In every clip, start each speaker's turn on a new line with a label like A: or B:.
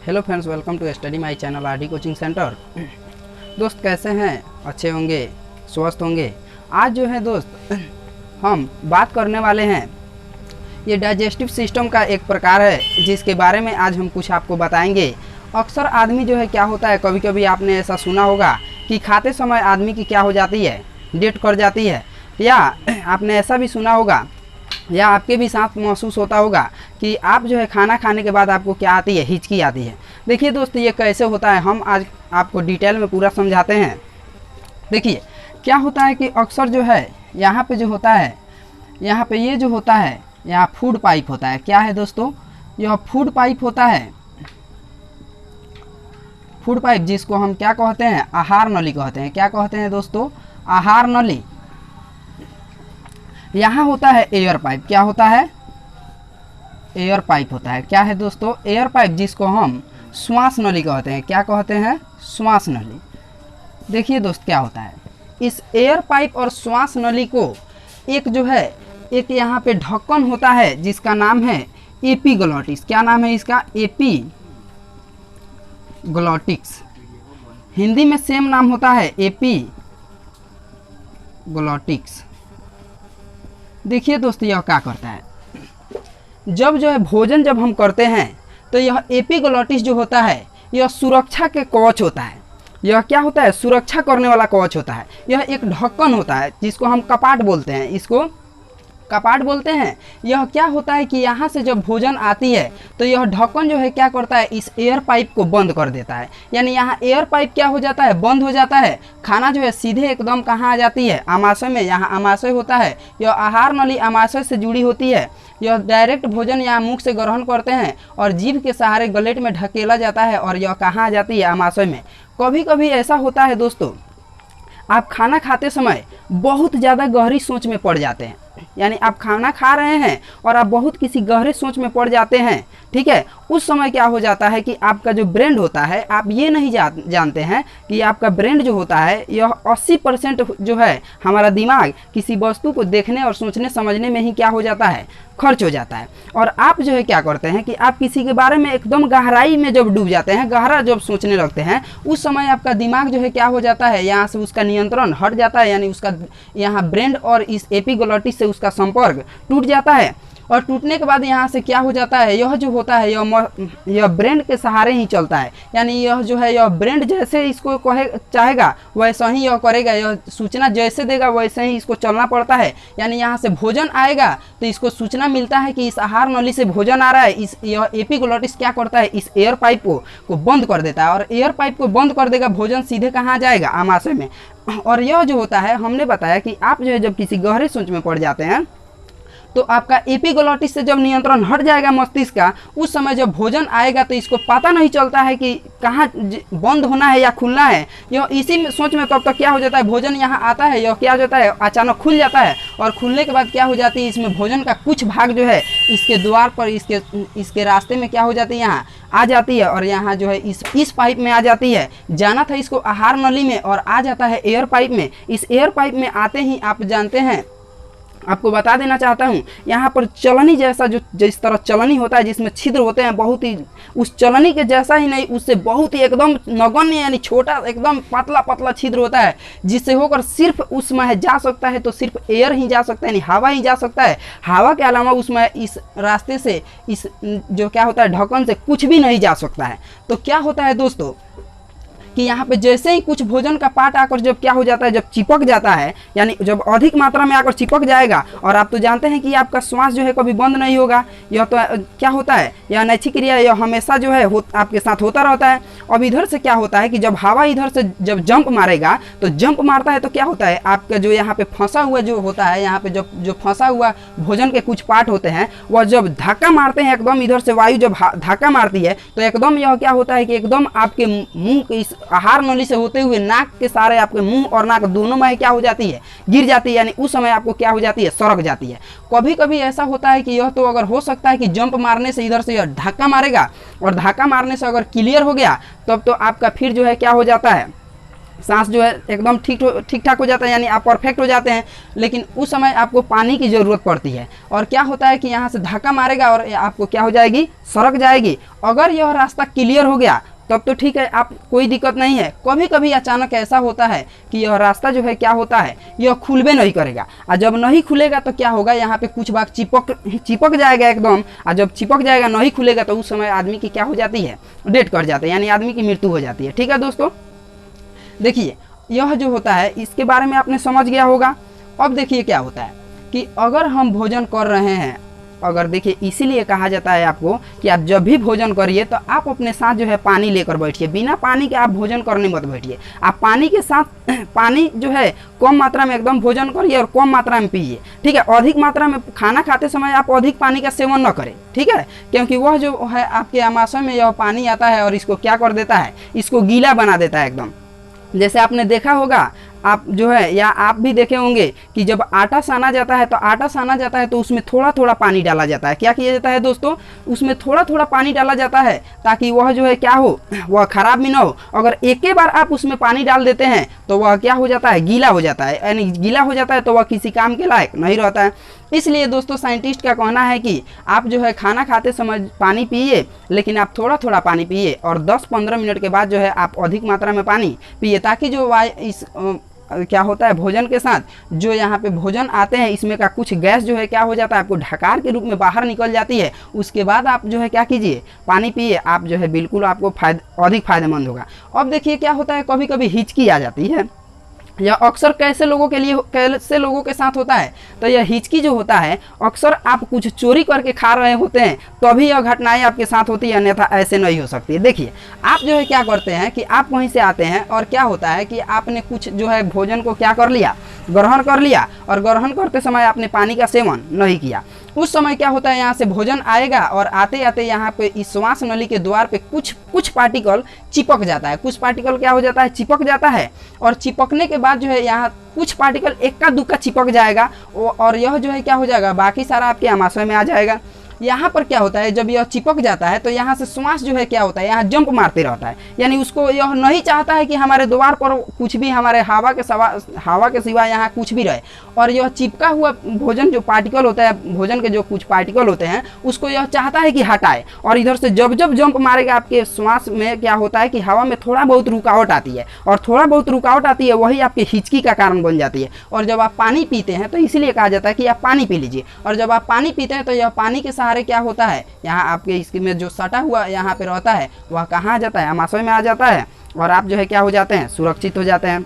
A: Hello friends, welcome to study my channel RD coaching centre. दोस्त कैसे हैं? अच्छे होंगे, स्वस्थ होंगे। आज जो है दोस्त हम बात करने वाले हैं, ये डाइजेस्टिव सिस्टम का एक प्रकार है जिसके बारे में आज हम कुछ आपको बताएंगे। अक्सर आदमी जो है क्या होता है, कभी कभी आपने ऐसा सुना होगा कि खाते समय आदमी की क्या हो जाती है, डेथ कर जाती है। या आपने ऐसा भी सुना होगा या आपके भी साथ महसूस होता होगा कि आप जो है खाना खाने के बाद आपको क्या आती है, हिचकी आती है। देखिए दोस्त, ये कैसे होता है हम आज आपको डिटेल में पूरा समझाते हैं। देखिए क्या होता है कि अक्सर जो है यहाँ पे जो होता है, यहाँ पे ये जो होता है, यहाँ फूड पाइप होता है। क्या है दोस्तों? यह फूड पाइप होता है। फूड पाइप जिसको हम क्या कहते हैं, आहार नली कहते हैं। क्या कहते हैं दोस्तों? आहार नली। यहाँ होता है एयर पाइप। क्या होता है? एयर पाइप होता है। क्या है दोस्तों? एयर पाइप जिसको हम श्वास नली कहते हैं। क्या कहते हैं? श्वास नली। देखिए दोस्त क्या होता है, इस एयर पाइप और श्वास नली को एक जो है, एक यहाँ पे ढक्कन होता है जिसका नाम है एपीग्लॉटिक्स। क्या नाम है इसका? एपीग्लॉटिक्स। हिंदी में सेम नाम होता है, एपीग्लॉटिक्स। देखिए दोस्त यह क्या करता है, जब जो है भोजन जब हम करते हैं तो यह एपीग्लॉटिस जो होता है यह सुरक्षा के कवच होता है। यह क्या होता है? सुरक्षा करने वाला कवच होता है। यह एक ढक्कन होता है जिसको हम कपाट बोलते हैं। इसको कपाट बोलते हैं। यह क्या होता है कि यहाँ से जब भोजन आती है तो यह ढक्कन जो है क्या करता है, इस एयर पाइप को बंद कर देता है। यानी यहाँ एयर पाइप क्या हो जाता है, बंद हो जाता है। खाना जो है सीधे एकदम कहाँ आ जाती है, आमाशय में। यहाँ आमाशय होता है, यह आहार नली आमाशय से जुड़ी होती है। यह डायरेक्ट भोजन यहाँ मुख से ग्रहण करते हैं और जीभ के सहारे गलेट में ढकेला जाता है और यह कहाँ आ जाती है, आमाशय में। कभी कभी ऐसा होता है दोस्तों, आप खाना खाते समय बहुत ज़्यादा गहरी सोच में पड़ जाते हैं। यानी आप खाना खा रहे हैं और आप बहुत किसी गहरे सोच में पड़ जाते हैं, ठीक है। उस समय क्या हो जाता है कि आपका जो ब्रेन होता है, आप ये नहीं जानते हैं कि आपका ब्रेन जो होता है यह 80% जो है हमारा दिमाग किसी वस्तु को देखने और सोचने समझने में ही क्या हो जाता है, खर्च हो जाता है। और आप जो है क्या करते हैं कि आप किसी के बारे में एकदम गहराई में जब डूब जाते हैं, गहरा जब सोचने लगते हैं, उस समय आपका दिमाग जो है क्या हो जाता है, यहाँ से उसका नियंत्रण हट जाता है। यानी उसका यहाँ ब्रेन और इस एपीग्लॉटिस से उसका संपर्क टूट जाता है। और टूटने के बाद यहाँ से क्या हो जाता है, यह जो होता है यह ब्रेन के सहारे ही चलता है। यानी यह जो है, यह ब्रेन जैसे इसको कहे चाहेगा वैसा ही यह करेगा। यह सूचना जैसे देगा वैसे ही इसको चलना पड़ता है। यानी यहाँ से भोजन आएगा तो इसको सूचना मिलता है कि इस आहार नली से भोजन आ रहा है। यह एपीग्लॉटिस क्या करता है, इस एयर पाइप को बंद कर देता है। और एयर पाइप को बंद कर देगा, भोजन सीधे कहाँ जाएगा, आमाशय में। और यह जो होता है, हमने बताया कि आप जो है जब किसी गहरे सोच में पड़ जाते हैं तो आपका एपीग्लॉटिस से जब नियंत्रण हट जाएगा मस्तिष्क का, उस समय जब भोजन आएगा तो इसको पता नहीं चलता है कि कहाँ बंद होना है या खुलना है। यह इसी में सोच में कब तक क्या हो जाता है, भोजन यहाँ आता है, यह क्या हो जाता है, अचानक खुल जाता है। और खुलने के बाद क्या हो जाती है, इसमें भोजन का कुछ भाग जो है इसके द्वार पर, इसके रास्ते में क्या हो जाती है, यहाँ आ जाती है। और यहाँ जो है इस पाइप में आ जाती है। जाना था इसको आहार नली में और आ जाता है एयर पाइप में। इस एयर पाइप में आते ही आप जानते हैं, आपको बता देना चाहता हूँ, यहाँ पर चलनी जैसा जो जिस तरह चलनी होता है जिसमें छिद्र होते हैं, बहुत ही उस चलनी के जैसा ही नहीं, उससे बहुत ही एकदम नगण्य यानी छोटा एकदम पतला पतला छिद्र होता है, जिससे होकर सिर्फ उसमें जा सकता है तो सिर्फ एयर ही जा सकता है, यानी हवा ही जा सकता है। हवा के अलावा उसमें इस रास्ते से, इस जो क्या होता है ढक्कन से कुछ भी नहीं जा सकता है। तो क्या होता है दोस्तों कि यहाँ पे जैसे ही कुछ भोजन का पार्ट आकर जब क्या हो जाता है, जब चिपक जाता है, यानी जब अधिक मात्रा में आकर चिपक जाएगा। और आप तो जानते हैं कि आपका श्वास जो है कभी बंद नहीं होगा। यह तो क्या होता है, यह अनैच्छिक क्रिया यह हमेशा जो है आपके साथ होता रहता है। अब इधर से क्या होता है कि जब हवा इधर से जब जंप मारेगा, तो जंप मारता है तो क्या होता है, आपका जो यहाँ पे फंसा हुआ जो होता है, यहाँ पे जो फंसा हुआ भोजन के कुछ पार्ट होते हैं, वह जब धक्का मारते हैं एकदम, इधर से वायु जब धक्का मारती है तो एकदम यह क्या होता है कि एकदम आपके मुंह के इस आहार नली से होते हुए नाक के सारे आपके मुंह और नाक दोनों में क्या हो जाती है, गिर जाती है। यानी उस समय आपको क्या हो जाती है, सड़क जाती है। कभी कभी ऐसा होता है कि यह तो अगर हो सकता है कि जंप मारने से इधर से यह धक्का मारेगा और धक्का मारने से अगर क्लियर हो गया तब तो आपका फिर जो है क्या हो जाता है, सांस जो है एकदम ठीक ठाक हो जाता है, यानी आप परफेक्ट हो जाते हैं। लेकिन उस समय आपको पानी की ज़रूरत पड़ती है और क्या होता है कि यहाँ से धक्का मारेगा और आपको क्या हो जाएगी, सरक जाएगी। अगर यह रास्ता क्लियर हो गया तब तो ठीक है, आप कोई दिक्कत नहीं है। कभी कभी अचानक ऐसा होता है कि यह रास्ता जो है क्या होता है, यह खुलबे नहीं करेगा, और जब नहीं खुलेगा तो क्या होगा, यहाँ पे कुछ भाग चिपक जाएगा एकदम, और जब चिपक जाएगा नहीं खुलेगा तो उस समय आदमी की क्या हो जाती है, डेथ कर जाती है, यानी आदमी की मृत्यु हो जाती है। ठीक है दोस्तों, देखिए यह जो होता है इसके बारे में आपने समझ गया होगा। अब देखिए क्या होता है कि अगर हम भोजन कर रहे हैं, अगर देखिए इसीलिए कहा जाता है आपको कि आप जब भी भोजन करिए तो आप अपने साथ जो है पानी लेकर बैठिए। बिना पानी के आप भोजन करने मत बैठिए। आप पानी के साथ पानी जो है कम मात्रा में एकदम भोजन करिए और कम मात्रा में पीजिए। ठीक है, अधिक मात्रा में खाना खाते समय आप अधिक पानी का सेवन न करें। ठीक है, क्योंकि वह जो है आपके आमाशय में यह पानी आता है और इसको क्या कर देता है, इसको गीला बना देता है एकदम। जैसे आपने देखा होगा, आप जो है या आप भी देखे होंगे कि जब आटा साना जाता है तो उसमें थोड़ा थोड़ा पानी डाला जाता है। क्या किया जाता है दोस्तों, उसमें थोड़ा थोड़ा पानी डाला जाता है ताकि वह जो है क्या हो, वह खराब भी ना हो। अगर एक ही बार आप उसमें पानी डाल देते हैं तो वह क्या हो जाता है, गीला हो जाता है, यानी गीला हो जाता है तो वह किसी काम के लायक नहीं रहता है। इसलिए दोस्तों साइंटिस्ट का कहना है कि आप जो है खाना खाते समय पानी पिए, लेकिन आप थोड़ा थोड़ा पानी पिए और 10-15 मिनट के बाद जो है आप अधिक मात्रा में पानी पिए, ताकि जो क्या होता है भोजन के साथ जो यहाँ पे भोजन आते हैं इसमें का कुछ गैस जो है क्या हो जाता है, आपको ढकार के रूप में बाहर निकल जाती है। उसके बाद आप जो है क्या कीजिए, पानी पिए, आप जो है बिल्कुल आपको अधिक फायदेमंद होगा। अब देखिए क्या होता है, कभी कभी हिचकी आ जाती है। यह अक्सर कैसे लोगों के साथ होता है, तो यह हिचकी जो होता है अक्सर आप कुछ चोरी करके खा रहे होते हैं तभी यह घटनाएं आपके साथ होती है, अन्यथा ऐसे नहीं हो सकती है। देखिए आप जो है क्या करते हैं कि आप वहीं से आते हैं और क्या होता है कि आपने कुछ जो है भोजन को क्या कर लिया, ग्रहण कर लिया, और ग्रहण करते समय आपने पानी का सेवन नहीं किया। उस समय क्या होता है, यहाँ से भोजन आएगा और आते आते यहाँ पे इस श्वास नली के द्वार पे कुछ पार्टिकल चिपक जाता है। कुछ पार्टिकल क्या हो जाता है, चिपक जाता है, और चिपकने के बाद जो है यहाँ कुछ पार्टिकल इक्का दुक्का चिपक जाएगा और यह जो है क्या हो जाएगा, बाकी सारा आपके आमाशय में आ जाएगा। यहाँ पर क्या होता है, जब यह चिपक जाता है तो यहाँ से श्वास जो है क्या होता है, यहाँ जंप मारते रहता है, यानी उसको यह नहीं चाहता है कि हमारे द्वार पर कुछ भी हमारे हवा के सिवा यहाँ कुछ भी रहे। और यह चिपका हुआ भोजन जो पार्टिकल होता है, भोजन के जो कुछ पार्टिकल होते हैं उसको यह चाहता है कि हटाए, और इधर से जब जंप मारेगा आपके श्वास में क्या होता है कि हवा में थोड़ा बहुत रुकावट आती है, और थोड़ा बहुत रुकावट आती है वही आपके हिचकी का कारण बन जाती है। और जब आप पानी पीते हैं तो इसीलिए कहा जाता है कि आप पानी पी लीजिए, और जब आप पानी पीते हैं तो यह पानी के सहारे क्या होता है, यहाँ आपके इसके में जो सटा हुआ यहाँ पे रहता है वह कहाँ आ जाता है, आमाशय में आ जाता है, और आप जो है क्या हो जाते हैं, सुरक्षित हो जाते हैं।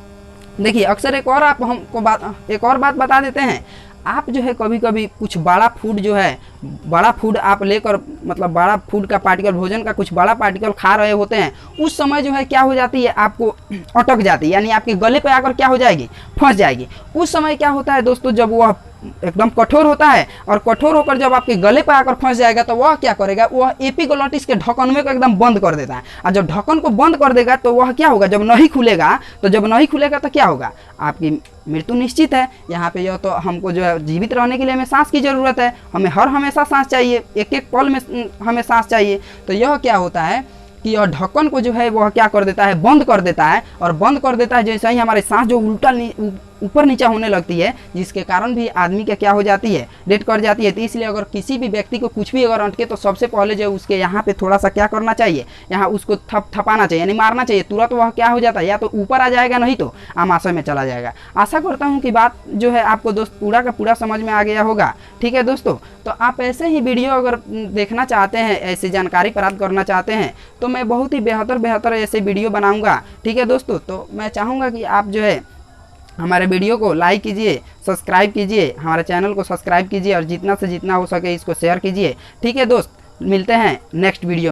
A: देखिए अक्सर एक और बात बता देते हैं। आप जो है कभी कभी कुछ बड़ा फूड जो है, बड़ा फूड आप लेकर, मतलब बड़ा फूड का पार्टिकल, भोजन का कुछ बड़ा पार्टिकल खा रहे होते हैं, उस समय जो है क्या हो जाती है, आपको अटक जाती है, यानी आपके गले पे आकर क्या हो जाएगी, फंस जाएगी। उस समय क्या होता है दोस्तों, जब वह एकदम कठोर होता है और कठोर होकर जब आपके गले पर आकर फंस जाएगा तो वह क्या करेगा, वह एपिग्लोटिस के ढक्कन में को एकदम बंद कर देता है। और जब ढक्कन को बंद कर देगा तो वह क्या होगा, जब नहीं खुलेगा तो क्या होगा, आपकी मृत्यु निश्चित है। यहाँ पे यह तो हमको जो है जीवित रहने के लिए हमें सांस की ज़रूरत है, हमें हमेशा सांस चाहिए, एक एक पल में हमें सांस चाहिए। तो यह क्या होता है कि यह ढक्कन को जो है वह क्या कर देता है, बंद कर देता है, और बंद कर देता है जैसे ही हमारे सांस जो उल्टा ऊपर नीचा होने लगती है, जिसके कारण भी आदमी का क्या हो जाती है, डेथ कर जाती है। तो इसलिए अगर किसी भी व्यक्ति को कुछ भी अगर अटके तो सबसे पहले जो उसके यहाँ पे थोड़ा सा क्या करना चाहिए, यहाँ उसको थपाना चाहिए, यानी मारना चाहिए, तुरंत वह क्या हो जाता है, या तो ऊपर आ जाएगा नहीं तो आमाशय में चला जाएगा। आशा करता हूँ कि बात जो है आपको दोस्त पूरा का पूरा समझ में आ गया होगा। ठीक है दोस्तों, तो आप ऐसे ही वीडियो अगर देखना चाहते हैं, ऐसी जानकारी प्राप्त करना चाहते हैं तो मैं बहुत ही बेहतर ऐसे वीडियो बनाऊँगा। ठीक है दोस्तों, तो मैं चाहूँगा कि आप जो है हमारे वीडियो को लाइक कीजिए, सब्सक्राइब कीजिए, हमारे चैनल को सब्सक्राइब कीजिए, और जितना से जितना हो सके इसको शेयर कीजिए। ठीक है दोस्त, मिलते हैं नेक्स्ट वीडियो।